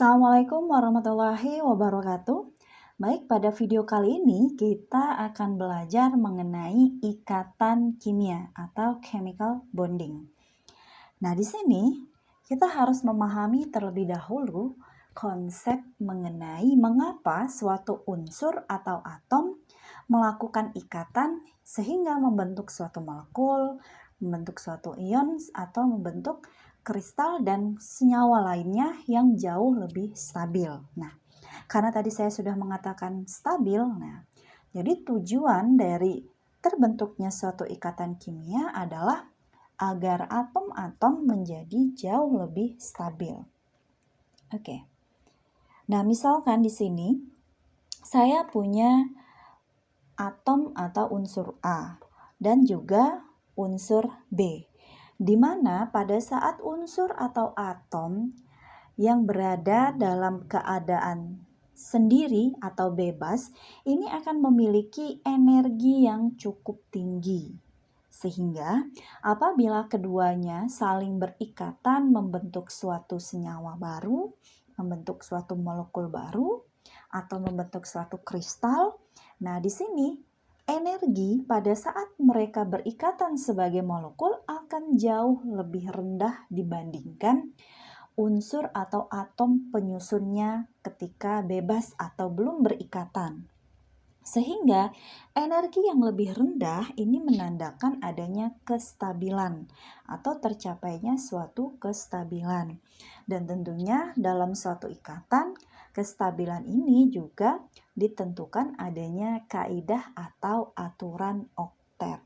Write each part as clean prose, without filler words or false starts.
Assalamualaikum warahmatullahi wabarakatuh. Baik, pada video kali ini kita akan belajar mengenai ikatan kimia atau chemical bonding. Nah, di sini kita harus memahami terlebih dahulu konsep mengenai mengapa suatu unsur atau atom melakukan ikatan sehingga membentuk suatu molekul, membentuk suatu ion atau membentuk kristal dan senyawa lainnya yang jauh lebih stabil. Nah, karena tadi saya sudah mengatakan stabil, jadi tujuan dari terbentuknya suatu ikatan kimia adalah agar atom-atom menjadi jauh lebih stabil. Oke. Nah, misalkan di sini saya punya atom atau unsur A dan juga unsur B, di mana pada saat unsur atau atom yang berada dalam keadaan sendiri atau bebas, ini akan memiliki energi yang cukup tinggi. Sehingga apabila keduanya saling berikatan membentuk suatu senyawa baru, membentuk suatu molekul baru, atau membentuk suatu kristal, nah di sini energi pada saat mereka berikatan sebagai molekul akan jauh lebih rendah dibandingkan unsur atau atom penyusunnya ketika bebas atau belum berikatan. Sehingga energi yang lebih rendah ini menandakan adanya kestabilan atau tercapainya suatu kestabilan. Dan tentunya dalam suatu ikatan, kestabilan ini juga ditentukan adanya kaidah atau aturan oktet.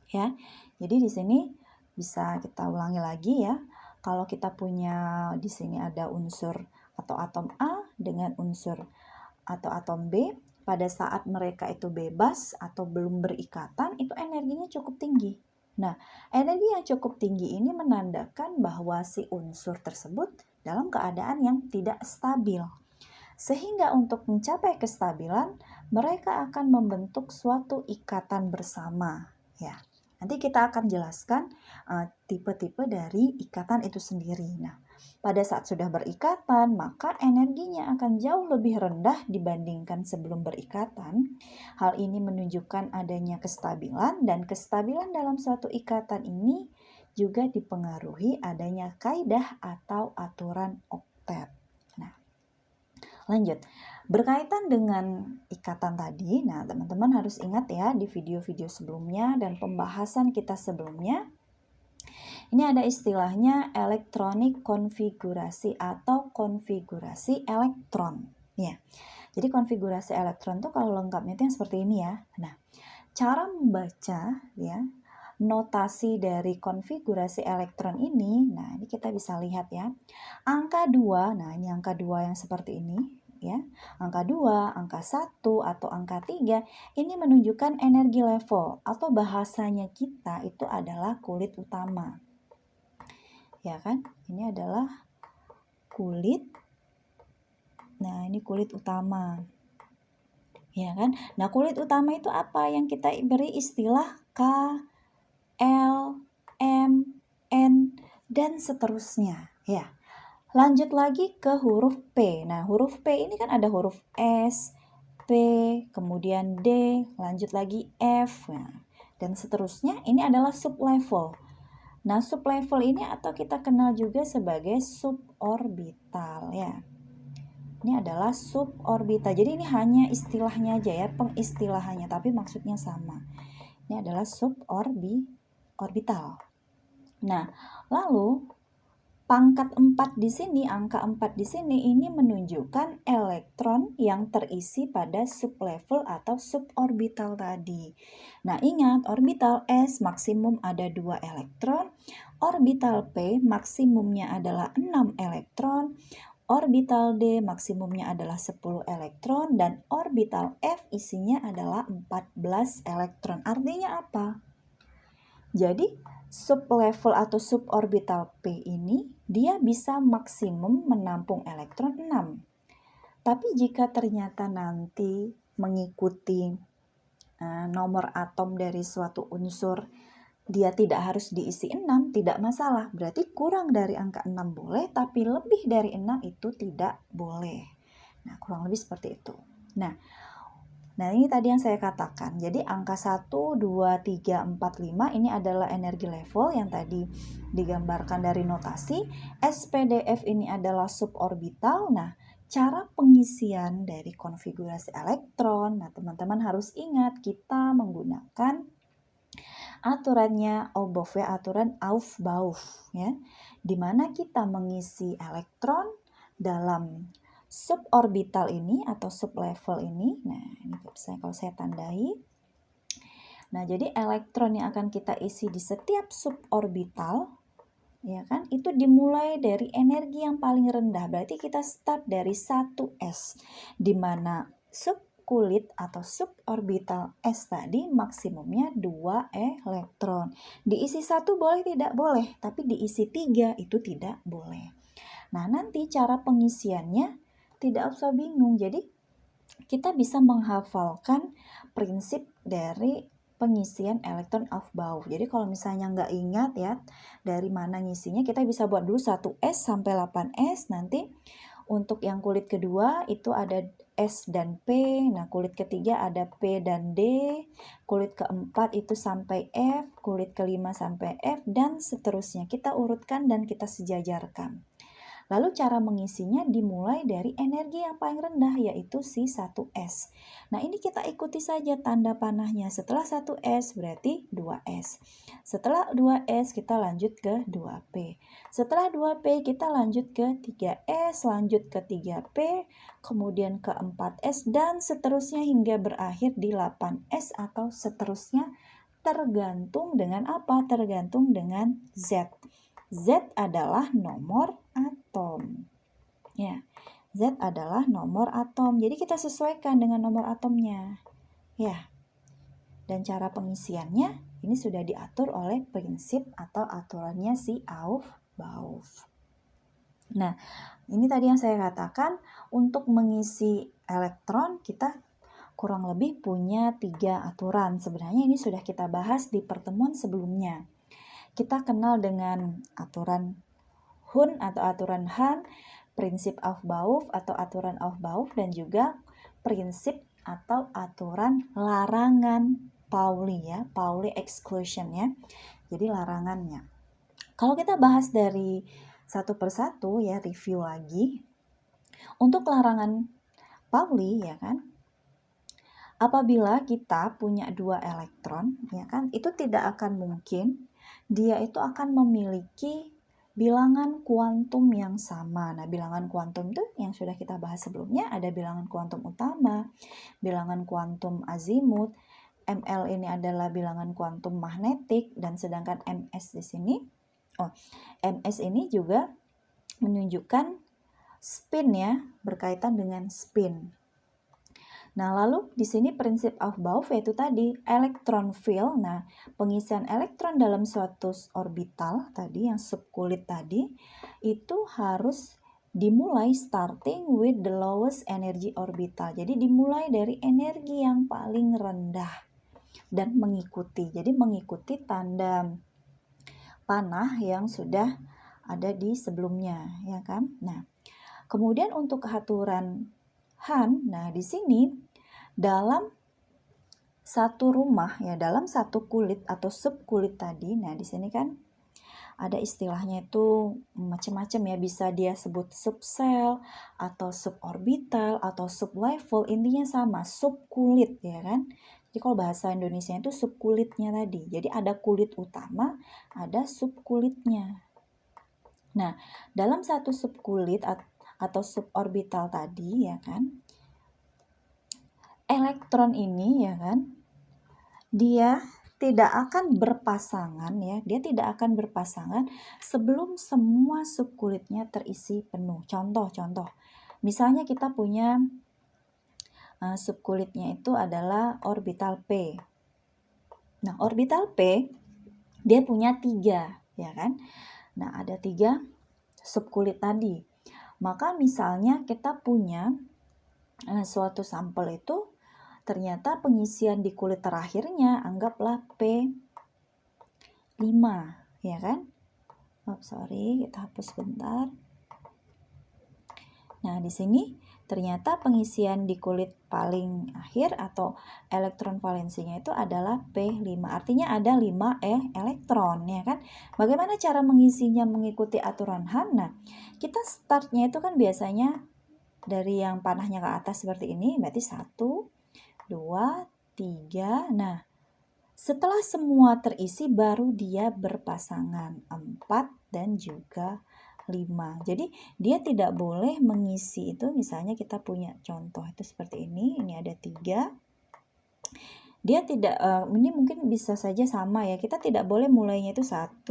Ya. Jadi di sini bisa kita ulangi lagi ya. Kalau kita punya di sini ada unsur atau atom A dengan unsur atau atom B, pada saat mereka itu bebas atau belum berikatan, itu energinya cukup tinggi. Nah, energi yang cukup tinggi ini menandakan bahwa si unsur tersebut dalam keadaan yang tidak stabil. Sehingga untuk mencapai kestabilan, mereka akan membentuk suatu ikatan bersama. Ya, nanti kita akan jelaskan tipe-tipe dari ikatan itu sendiri. Nah, pada saat sudah berikatan, maka energinya akan jauh lebih rendah dibandingkan sebelum berikatan. Hal ini menunjukkan adanya kestabilan, dan kestabilan dalam suatu ikatan ini juga dipengaruhi adanya kaidah atau aturan oktet. Nah, lanjut. Berkaitan dengan ikatan tadi, nah teman-teman harus ingat ya di video-video sebelumnya dan pembahasan kita sebelumnya, ini ada istilahnya elektronik konfigurasi atau konfigurasi elektron. Ya. Jadi konfigurasi elektron tuh kalau lengkapnya itu yang seperti ini ya. Nah, cara membaca ya notasi dari konfigurasi elektron ini, nah ini kita bisa lihat ya. Angka 2, nah ini angka 2 yang seperti ini ya. Angka 2, angka 1 atau angka 3 ini menunjukkan energi level atau bahasanya kita itu adalah kulit utama. Ya kan? Ini adalah kulit. Nah, ini kulit utama. Ya kan? Nah, kulit utama itu apa? Yang kita beri istilah K, L, M, N, dan seterusnya. Ya. Lanjut lagi ke huruf P. Nah, huruf P ini kan ada huruf S, P, kemudian D, lanjut lagi F. Nah, dan seterusnya ini adalah sublevel. Nah, sublevel ini atau kita kenal juga sebagai suborbital ya. Ini adalah suborbital. Jadi ini hanya istilahnya aja ya, pengistilahannya, tapi maksudnya sama. Ini adalah suborbital. Nah, lalu pangkat 4 di sini, angka 4 di sini ini menunjukkan elektron yang terisi pada sublevel atau suborbital tadi. Nah, ingat orbital S maksimum ada 2 elektron, orbital P maksimumnya adalah 6 elektron, orbital D maksimumnya adalah 10 elektron, dan orbital F isinya adalah 14 elektron. Artinya apa? Jadi sublevel atau suborbital P ini dia bisa maksimum menampung elektron 6. Tapi jika ternyata nanti mengikuti nomor atom dari suatu unsur dia tidak harus diisi 6, tidak masalah. Berarti kurang dari angka 6 boleh, tapi lebih dari 6 itu tidak boleh. Nah, kurang lebih seperti itu. Nah, ini tadi yang saya katakan. Jadi angka 1, 2, 3, 4, 5 ini adalah energi level yang tadi digambarkan dari notasi. SPDF ini adalah suborbital. Nah, cara pengisian dari konfigurasi elektron. Nah, teman-teman harus ingat kita menggunakan aturannya Oberth, aturan Aufbau, ya, di mana kita mengisi elektron dalam suborbital ini atau sublevel ini. Nah, ini kalau saya tandai. Nah, jadi elektron yang akan kita isi di setiap suborbital, ya kan, itu dimulai dari energi yang paling rendah. Berarti kita start dari 1s, di mana subkulit atau suborbital S tadi maksimumnya 2 elektron. Diisi 1 boleh tidak? Boleh, tapi diisi 3 itu tidak boleh. Nah, nanti cara pengisiannya tidak usah bingung. Jadi kita bisa menghafalkan prinsip dari pengisian elektron Aufbau. Jadi kalau misalnya nggak ingat ya dari mana ngisinya, kita bisa buat dulu 1S sampai 8S. Nanti untuk yang kulit kedua itu ada S dan P. Nah, kulit ketiga ada P dan D. Kulit keempat itu sampai F. Kulit kelima sampai F dan seterusnya. Kita urutkan dan kita sejajarkan. Lalu cara mengisinya dimulai dari energi yang paling rendah, yaitu si 1S. Nah, ini kita ikuti saja tanda panahnya. Setelah 1S berarti 2S. Setelah 2S kita lanjut ke 2P. Setelah 2P kita lanjut ke 3S, lanjut ke 3P, kemudian ke 4S, dan seterusnya hingga berakhir di 8S atau seterusnya, tergantung dengan apa? Tergantung dengan Z. Z adalah nomor atom. Ya, Z adalah nomor atom. Jadi kita sesuaikan dengan nomor atomnya. Ya. Dan cara pengisiannya ini sudah diatur oleh prinsip atau aturannya si Aufbau. Nah, ini tadi yang saya katakan, untuk mengisi elektron kita kurang lebih punya 3 aturan. Sebenarnya ini sudah kita bahas di pertemuan sebelumnya. Kita kenal dengan aturan Hund atau aturan Hahn, prinsip Aufbau atau aturan Aufbau, dan juga prinsip atau aturan larangan Pauli, ya, Pauli exclusion, ya. Jadi larangannya. Kalau kita bahas dari satu persatu, ya, review lagi. Untuk larangan Pauli, ya kan, apabila kita punya 2 elektron, ya kan, itu tidak akan mungkin dia itu akan memiliki bilangan kuantum yang sama. Nah, bilangan kuantum itu yang sudah kita bahas sebelumnya, ada bilangan kuantum utama, bilangan kuantum azimut, ML ini adalah bilangan kuantum magnetik, dan sedangkan MS di sini, MS ini juga menunjukkan spin, ya, berkaitan dengan spin. Nah, lalu di sini prinsip Aufbau yaitu tadi elektron field. Nah, pengisian elektron dalam suatu orbital tadi yang subkulit tadi itu harus dimulai starting with the lowest energy orbital. Jadi dimulai dari energi yang paling rendah dan mengikuti. Jadi mengikuti tanda panah yang sudah ada di sebelumnya, ya kan? Nah, kemudian untuk aturan Hahn, nah di sini dalam satu rumah, ya, dalam satu kulit atau subkulit tadi, nah di sini kan ada istilahnya itu macam-macam, ya, bisa dia sebut subsel atau suborbital atau sublevel, intinya sama, subkulit, ya kan. Jadi kalau bahasa Indonesia itu subkulitnya tadi. Jadi ada kulit utama, ada subkulitnya. Nah, dalam satu subkulit atau suborbital tadi, ya kan, elektron ini, ya kan, dia tidak akan berpasangan, ya, dia tidak akan berpasangan sebelum semua subkulitnya terisi penuh. Contoh, misalnya kita punya subkulitnya itu adalah orbital P. Nah, orbital P dia punya 3, ya kan. Nah, ada 3 subkulit tadi. Maka misalnya kita punya suatu sampel itu ternyata pengisian di kulit terakhirnya anggaplah P 5, ya kan? Sorry, kita hapus bentar. Nah, di sini ternyata pengisian di kulit paling akhir atau elektron valensinya itu adalah P5. Artinya ada 5 elektron, ya kan? Bagaimana cara mengisinya mengikuti aturan Hahn? Nah, kita startnya itu kan biasanya dari yang panahnya ke atas seperti ini, berarti 1, 2, 3. Nah, setelah semua terisi baru dia berpasangan 4 dan juga 5. Jadi dia tidak boleh mengisi itu, misalnya kita punya contoh itu seperti ini ada 3. Dia tidak, ini mungkin bisa saja sama ya, kita tidak boleh mulainya itu 1,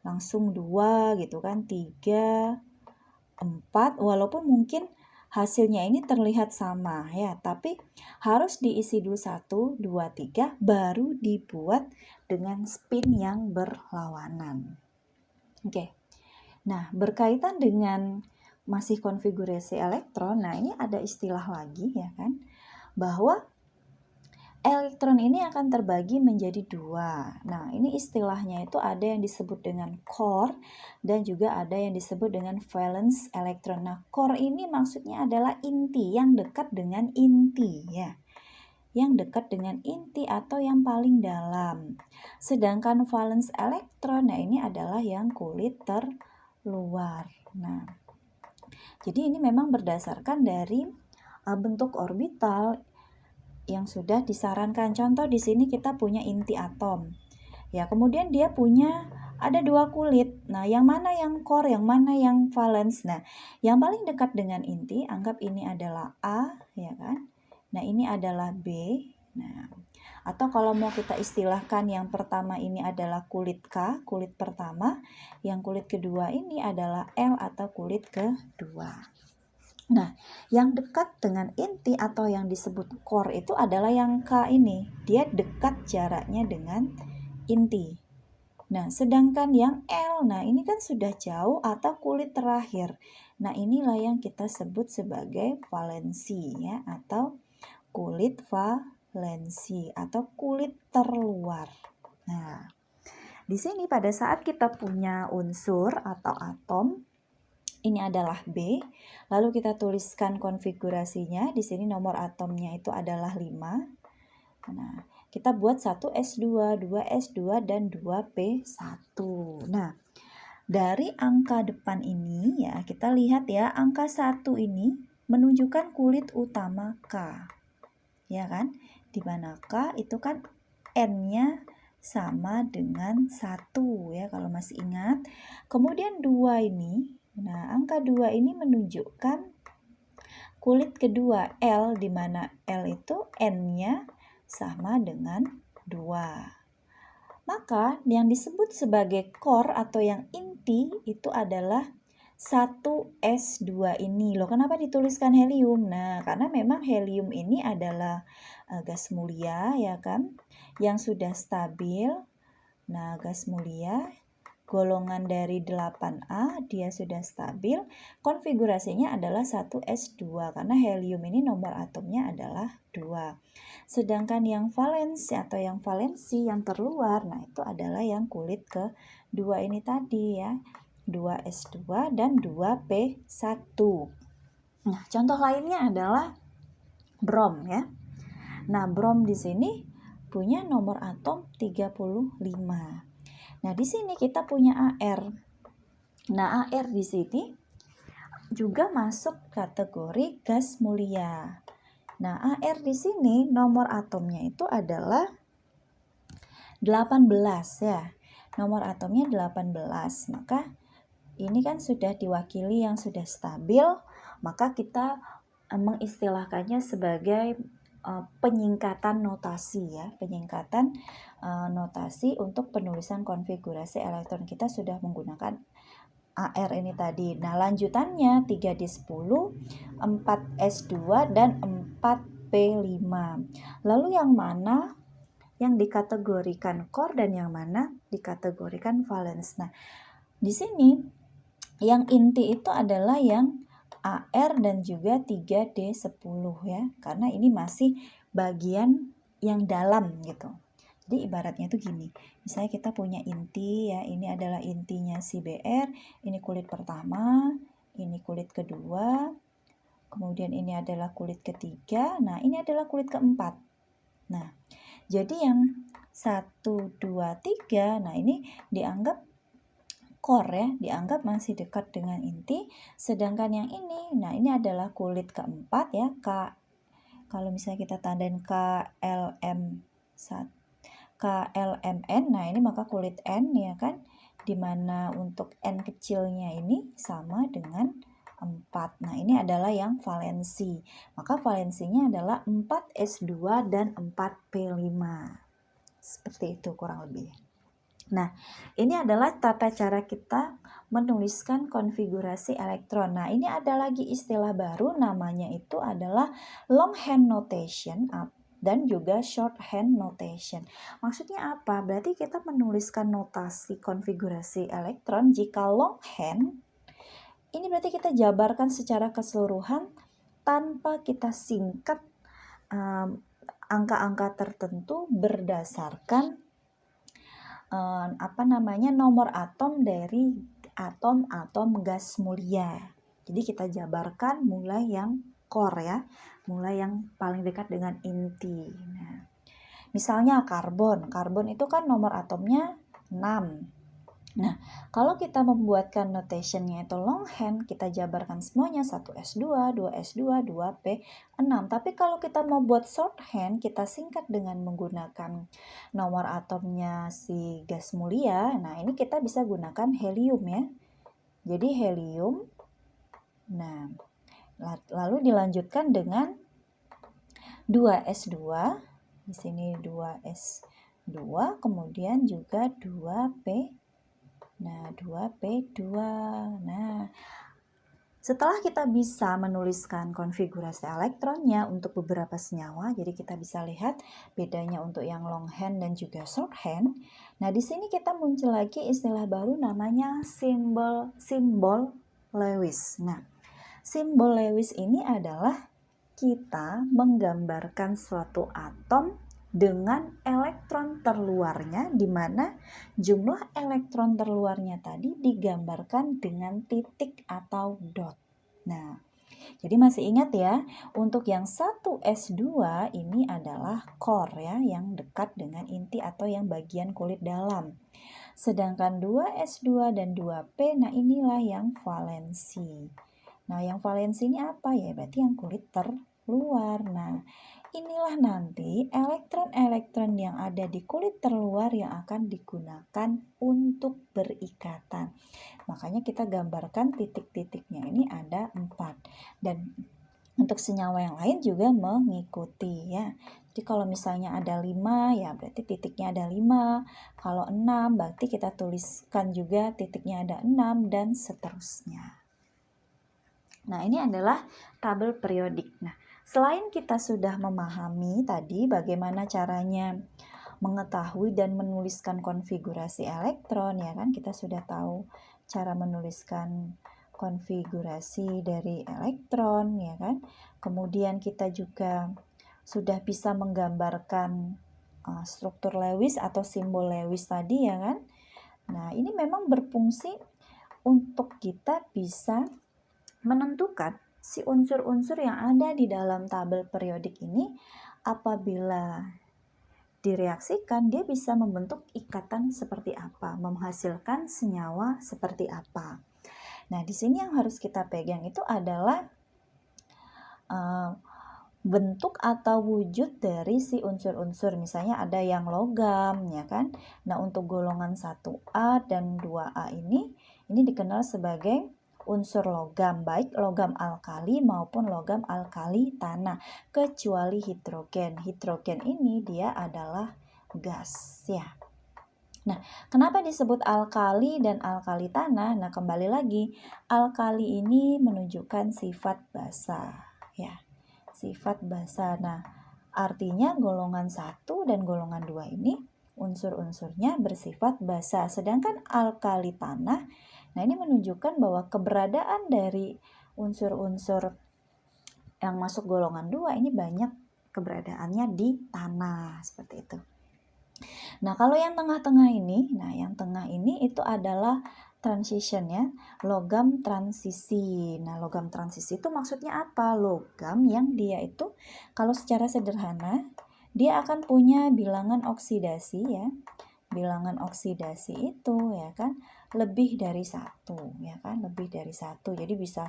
langsung 2 gitu kan, 3, 4, walaupun mungkin hasilnya ini terlihat sama ya, tapi harus diisi dulu 1, 2, 3, baru dibuat dengan spin yang berlawanan. Oke. Nah, berkaitan dengan masih konfigurasi elektron, nah ini ada istilah lagi ya kan, bahwa elektron ini akan terbagi menjadi 2. Nah, ini istilahnya itu ada yang disebut dengan core dan juga ada yang disebut dengan valence elektron. Nah, core ini maksudnya adalah inti, yang dekat dengan inti ya. Yang dekat dengan inti atau yang paling dalam. Sedangkan valence elektron, nah ini adalah yang kulit terluar. Nah, jadi ini memang berdasarkan dari bentuk orbital yang sudah disarankan. Contoh di sini kita punya inti atom. Ya, kemudian dia punya ada 2 kulit. Nah, yang mana yang core, yang mana yang valence? Nah, yang paling dekat dengan inti, anggap ini adalah A, ya kan? Nah, ini adalah B. Nah, atau kalau mau kita istilahkan yang pertama ini adalah kulit K, kulit pertama. Yang kulit kedua ini adalah L atau kulit kedua. Nah, yang dekat dengan inti atau yang disebut core itu adalah yang K ini. Dia dekat jaraknya dengan inti. Nah, sedangkan yang L, nah ini kan sudah jauh atau kulit terakhir. Nah, inilah yang kita sebut sebagai valensi ya, atau kulit valensi atau kulit terluar. Nah, di sini pada saat kita punya unsur atau atom, ini adalah B, lalu kita tuliskan konfigurasinya. Di sini nomor atomnya itu adalah 5. Nah, kita buat 1s2, 2s2, dan 2p1. Nah, dari angka depan ini ya, kita lihat ya, angka 1 ini menunjukkan kulit utama K. Ya kan? Di mana K itu kan N-nya sama dengan 1 ya, kalau masih ingat. Kemudian 2 ini, nah angka 2 ini menunjukkan kulit kedua L, di mana L itu N-nya sama dengan 2. Maka yang disebut sebagai core atau yang inti itu adalah 1s2 ini. Loh, kenapa dituliskan helium? Nah, karena memang helium ini adalah gas mulia ya kan, yang sudah stabil. Nah, gas mulia golongan dari 8A dia sudah stabil. Konfigurasinya adalah 1s2 karena helium ini nomor atomnya adalah 2. Sedangkan yang valensi atau yang valensi yang terluar, nah itu adalah yang kulit kedua ini tadi ya, 2s2 dan 2p1. Nah, contoh lainnya adalah brom ya. Nah, brom di sini punya nomor atom 35. Nah, di sini kita punya AR. Nah, AR di sini juga masuk kategori gas mulia. Nah, AR di sini nomor atomnya itu adalah 18 ya. Nomor atomnya 18. Maka ini kan sudah diwakili yang sudah stabil, maka kita mengistilahkannya sebagai penyingkatan notasi ya, penyingkatan notasi untuk penulisan konfigurasi elektron. Kita sudah menggunakan AR ini tadi. Nah, lanjutannya 3d10, 4s2 dan 4p5. Lalu yang mana yang dikategorikan core dan yang mana dikategorikan valence? Nah, di sini yang inti itu adalah yang AR dan juga 3D10 ya, karena ini masih bagian yang dalam gitu. Jadi ibaratnya itu gini, misalnya kita punya inti ya, ini adalah intinya si BR, ini kulit pertama, ini kulit kedua, kemudian ini adalah kulit ketiga, nah ini adalah kulit keempat. Nah, jadi yang 1, 2, 3, nah ini dianggap core ya, dianggap masih dekat dengan inti, sedangkan yang ini, nah ini adalah kulit keempat ya, kalau misalnya kita tandain KLMN, nah ini maka kulit N ya kan, dimana untuk N kecilnya ini sama dengan 4. Nah ini adalah yang valensi, maka valensinya adalah 4s2 dan 4p5, seperti itu kurang lebih. Nah, ini adalah tata cara kita menuliskan konfigurasi elektron. Nah, ini ada lagi istilah baru, namanya itu adalah longhand notation dan juga shorthand notation. Maksudnya apa? Berarti kita menuliskan notasi konfigurasi elektron jika longhand, ini berarti kita jabarkan secara keseluruhan tanpa kita singkat angka-angka tertentu berdasarkan nomor atom dari atom-atom gas mulia. Jadi kita jabarkan mulai yang core ya, mulai yang paling dekat dengan inti. Nah, misalnya karbon itu kan nomor atomnya 6. Nah, kalau kita membuatkan notationnya itu longhand, kita jabarkan semuanya 1s2, 2s2, 2p6. Tapi kalau kita mau buat shorthand, kita singkat dengan menggunakan nomor atomnya si gas mulia. Nah, ini kita bisa gunakan helium ya. Jadi helium. Nah, lalu dilanjutkan dengan 2s2. Di sini 2s2, kemudian juga 2p. Nah, 2p2. Nah, setelah kita bisa menuliskan konfigurasi elektronnya untuk beberapa senyawa, jadi kita bisa lihat bedanya untuk yang longhand dan juga shorthand. Nah, di sini kita muncul lagi istilah baru namanya simbol Lewis. Nah, simbol Lewis ini adalah kita menggambarkan suatu atom dengan elektron terluarnya, di mana jumlah elektron terluarnya tadi digambarkan dengan titik atau dot. Nah, jadi masih ingat ya, untuk yang 1s2 ini adalah core ya, yang dekat dengan inti atau yang bagian kulit dalam. Sedangkan 2s2 dan 2p, nah inilah yang valensi. Nah, yang valensi ini apa ya? Berarti yang kulit terluar. Nah, inilah nanti elektron-elektron yang ada di kulit terluar yang akan digunakan untuk berikatan. Makanya kita gambarkan titik-titiknya ini ada 4. Dan untuk senyawa yang lain juga mengikuti ya. Jadi kalau misalnya ada 5 ya berarti titiknya ada 5. Kalau 6 berarti kita tuliskan juga titiknya ada 6 dan seterusnya. Nah, ini adalah tabel periodik. Nah, selain kita sudah memahami tadi bagaimana caranya mengetahui dan menuliskan konfigurasi elektron, ya kan, kita sudah tahu cara menuliskan konfigurasi dari elektron, ya kan. Kemudian kita juga sudah bisa menggambarkan struktur Lewis atau simbol Lewis tadi, ya kan. Nah, ini memang berfungsi untuk kita bisa menentukan si unsur-unsur yang ada di dalam tabel periodik ini apabila direaksikan dia bisa membentuk ikatan seperti apa, menghasilkan senyawa seperti apa. Nah, di sini yang harus kita pegang itu adalah bentuk atau wujud dari si unsur-unsur. Misalnya ada yang logam, ya kan? Nah, untuk golongan 1A dan 2A ini dikenal sebagai unsur logam, baik logam alkali maupun logam alkali tanah, kecuali hidrogen. Hidrogen ini dia adalah gas, ya. Nah, kenapa disebut alkali dan alkali tanah? Nah, kembali lagi, alkali ini menunjukkan sifat basa, ya. Sifat basa. Nah, artinya golongan 1 dan golongan 2 ini unsur-unsurnya bersifat basa. Sedangkan alkali tanah, nah ini menunjukkan bahwa keberadaan dari unsur-unsur yang masuk golongan 2 ini banyak keberadaannya di tanah, seperti itu. Nah, kalau yang tengah-tengah ini, yang tengah ini itu adalah transition ya, logam transisi. Nah, logam transisi itu maksudnya apa? Logam yang dia itu kalau secara sederhana dia akan punya bilangan oksidasi ya. Bilangan oksidasi itu ya kan lebih dari satu ya kan, lebih dari satu. Jadi bisa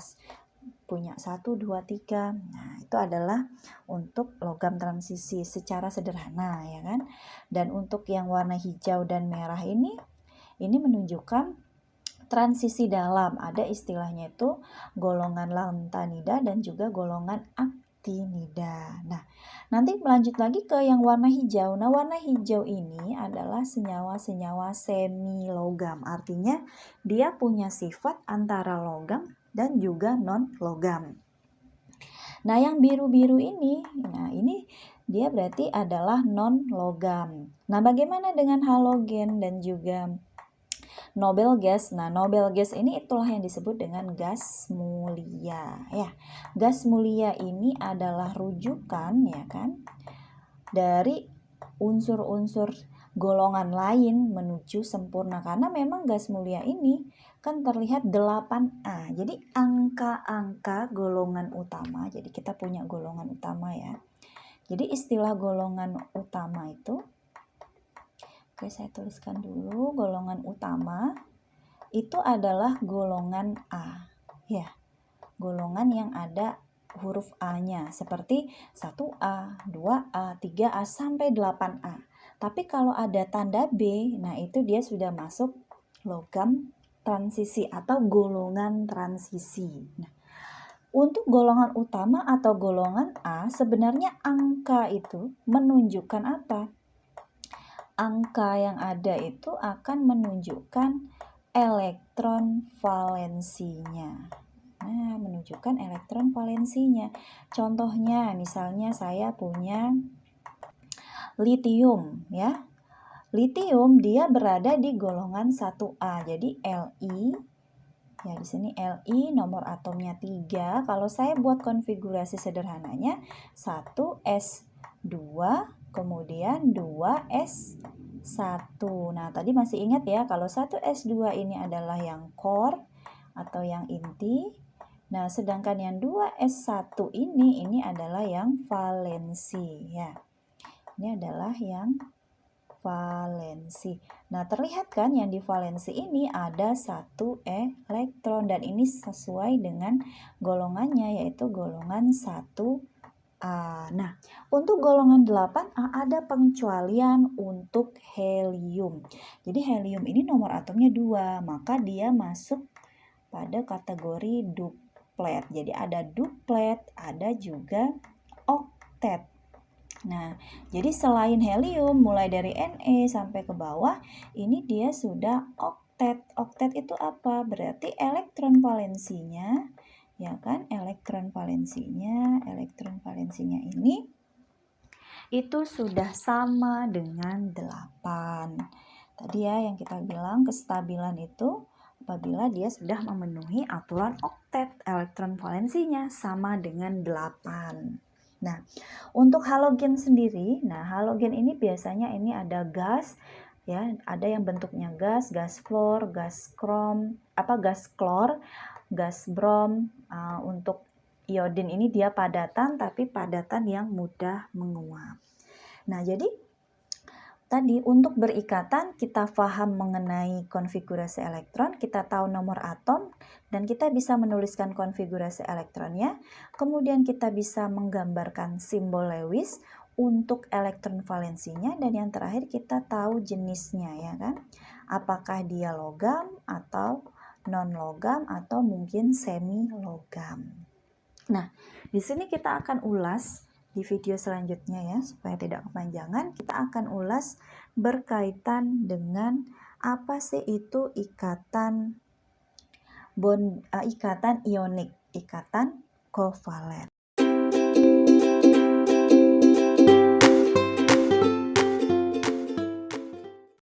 punya 1, 2, 3. Nah, itu adalah untuk logam transisi secara sederhana ya kan. Dan untuk yang warna hijau dan merah ini menunjukkan transisi dalam. Ada istilahnya itu golongan lantanida dan juga golongan aktinida. Nah, nanti lanjut lagi ke yang warna hijau. Nah, warna hijau ini adalah senyawa-senyawa semi logam. Artinya dia punya sifat antara logam dan juga non-logam. Nah, yang biru-biru ini, ini dia berarti adalah non-logam. Nah, bagaimana dengan halogen dan juga Nobel gas? Nah, Nobel gas ini itulah yang disebut dengan gas mulia ya. Gas mulia ini adalah rujukan ya kan dari unsur-unsur golongan lain menuju sempurna, karena memang gas mulia ini kan terlihat 8A. Jadi angka-angka golongan utama. Jadi kita punya golongan utama ya. Jadi istilah golongan utama itu, oke, saya tuliskan dulu. Golongan utama itu adalah golongan A ya. Golongan yang ada huruf A-nya seperti 1A, 2A, 3A sampai 8A. Tapi kalau ada tanda B, nah itu dia sudah masuk logam transisi atau golongan transisi. Nah, untuk golongan utama atau golongan A, sebenarnya angka itu menunjukkan apa? Angka yang ada itu akan menunjukkan elektron valensinya. Nah, menunjukkan elektron valensinya. Contohnya, misalnya saya punya litium ya. Litium dia berada di golongan 1A. Jadi Li ya, di sini Li nomor atomnya 3. Kalau saya buat konfigurasi sederhananya 1s2 kemudian 2s1. Nah, tadi masih ingat ya kalau 1s2 ini adalah yang core atau yang inti. Nah, sedangkan yang 2s1 ini adalah yang valensi ya. Ini adalah yang valensi. Nah, terlihat kan yang di valensi ini ada 1 elektron dan ini sesuai dengan golongannya yaitu golongan 1A. Nah, untuk golongan 8A ada pengecualian untuk helium. Jadi helium ini nomor atomnya 2, maka dia masuk pada kategori duplet. Jadi ada duplet, ada juga oktet. Nah, jadi selain helium mulai dari Ne sampai ke bawah, ini dia sudah oktet. Oktet itu apa? Berarti elektron valensinya, ya kan? Elektron valensinya ini itu sudah sama dengan 8. Tadi ya yang kita bilang kestabilan itu apabila dia sudah memenuhi aturan oktet, elektron valensinya sama dengan 8. Nah, untuk halogen sendiri, halogen ini biasanya ini ada gas ya, ada yang bentuknya gas klor, gas krom, gas klor, gas brom. Untuk iodin ini dia padatan tapi padatan yang mudah menguap. Nah, jadi tadi untuk berikatan kita paham mengenai konfigurasi elektron, kita tahu nomor atom, dan kita bisa menuliskan konfigurasi elektronnya. Kemudian kita bisa menggambarkan simbol Lewis untuk elektron valensinya, dan yang terakhir kita tahu jenisnya ya kan. Apakah dia logam atau non-logam atau mungkin semi logam. Nah, di sini kita akan ulas di video selanjutnya ya, supaya tidak kepanjangan. Kita akan ulas berkaitan dengan apa sih itu ikatan ionik, ikatan kovalen.